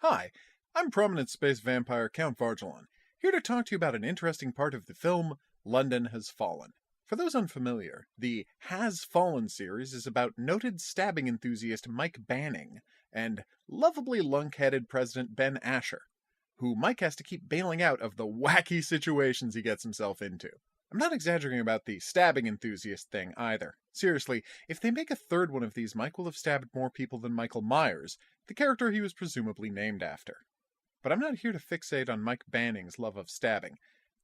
Hi, I'm prominent space vampire Count Vargelon, here to talk to you about an interesting part of the film London Has Fallen. For those unfamiliar, the Has Fallen series is about noted stabbing enthusiast Mike Banning and lovably lunk-headed President Ben Asher, who Mike has to keep bailing out of the wacky situations he gets himself into. I'm not exaggerating about the stabbing enthusiast thing either. Seriously, if they make a third one of these, Mike will have stabbed more people than Michael Myers, the character he was presumably named after. But I'm not here to fixate on Mike Banning's love of stabbing.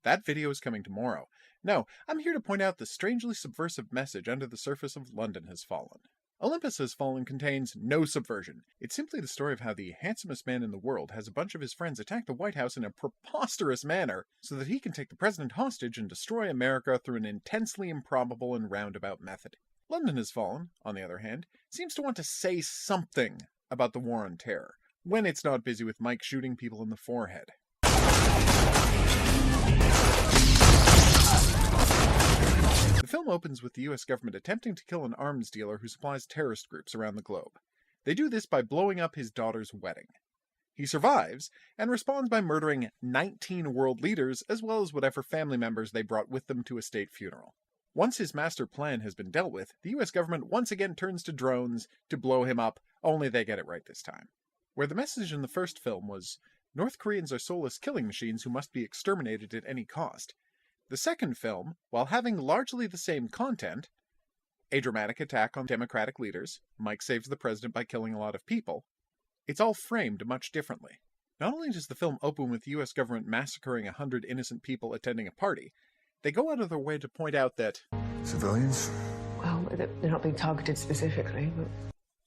That video is coming tomorrow. No, I'm here to point out the strangely subversive message under the surface of London Has Fallen. Olympus Has Fallen contains no subversion. It's simply the story of how the handsomest man in the world has a bunch of his friends attack the White House in a preposterous manner so that he can take the president hostage and destroy America through an intensely improbable and roundabout method. London Has Fallen, on the other hand, seems to want to say something about the war on terror, when it's not busy with Mike shooting people in the forehead. The film opens with the US government attempting to kill an arms dealer who supplies terrorist groups around the globe. They do this by blowing up his daughter's wedding. He survives, and responds by murdering 19 world leaders as well as whatever family members they brought with them to a state funeral. Once his master plan has been dealt with, the US government once again turns to drones to blow him up, only they get it right this time. Where the message in the first film was, North Koreans are soulless killing machines who must be exterminated at any cost, the second film, while having largely the same content, a dramatic attack on democratic leaders, Mike saves the president by killing a lot of people, it's all framed much differently. Not only does the film open with the US government massacring 100 innocent people attending a party, they go out of their way to point out that civilians? Well, they're not being targeted specifically, but...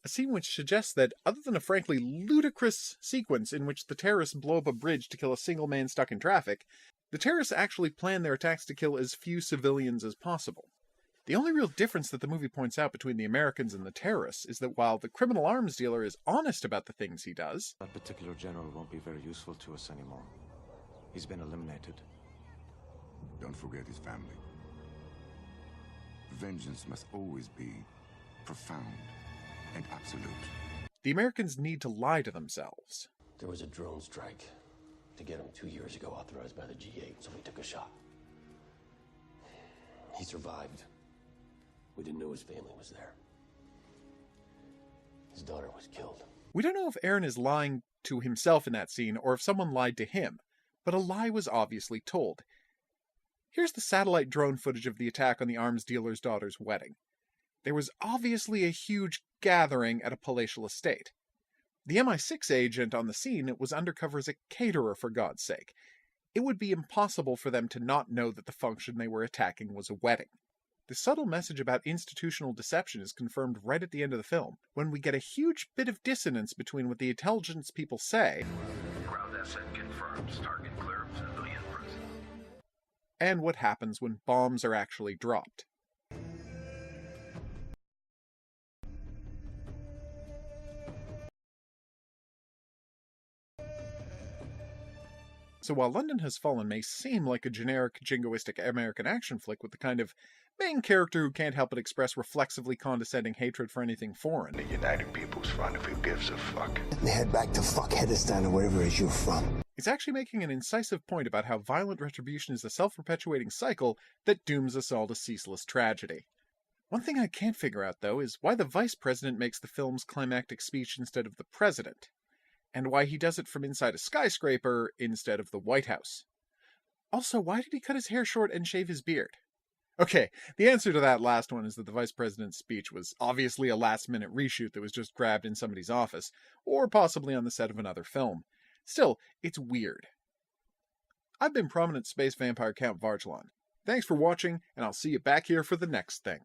A scene which suggests that, other than a frankly ludicrous sequence in which the terrorists blow up a bridge to kill a single man stuck in traffic, the terrorists actually plan their attacks to kill as few civilians as possible. The only real difference that the movie points out between the Americans and the terrorists is that while the criminal arms dealer is honest about the things he does, that particular general won't be very useful to us anymore. He's been eliminated. Don't forget his family. Vengeance must always be profound and absolute. the Americans need to lie to themselves. There was a drone strike to get him 2 years ago, authorized by the G8, so we took a shot. He survived. We didn't know his family was there. His daughter was killed. We don't know if Aaron is lying to himself in that scene or if someone lied to him, but a lie was obviously told. Here's the satellite drone footage of the attack on the arms dealer's daughter's wedding. There was obviously a huge gathering at a palatial estate. The MI6 agent on the scene was undercover as a caterer, for God's sake. It would be impossible for them to not know that the function they were attacking was a wedding. The subtle message about institutional deception is confirmed right at the end of the film, when we get a huge bit of dissonance between what the intelligence people say Ground asset confirms. Target clear. Civilian present. and what happens when bombs are actually dropped. So while London Has Fallen may seem like a generic jingoistic American action flick with the kind of main character who can't help but express reflexively condescending hatred for anything foreign, The United People's Front, if who gives a fuck. And head back to Fuckheadistan or wherever it is you're from. it's actually making an incisive point about how violent retribution is a self-perpetuating cycle that dooms us all to ceaseless tragedy. One thing I can't figure out, though, is why the vice president makes the film's climactic speech instead of the president, and why he does it from inside a skyscraper instead of the White House. Also, why did he cut his hair short and shave his beard? Okay, the answer to that last one is that the vice president's speech was obviously a last-minute reshoot that was just grabbed in somebody's office, or possibly on the set of another film. Still, it's weird. I've been prominent space vampire Count Vargelon. Thanks for watching, and I'll see you back here for the next thing.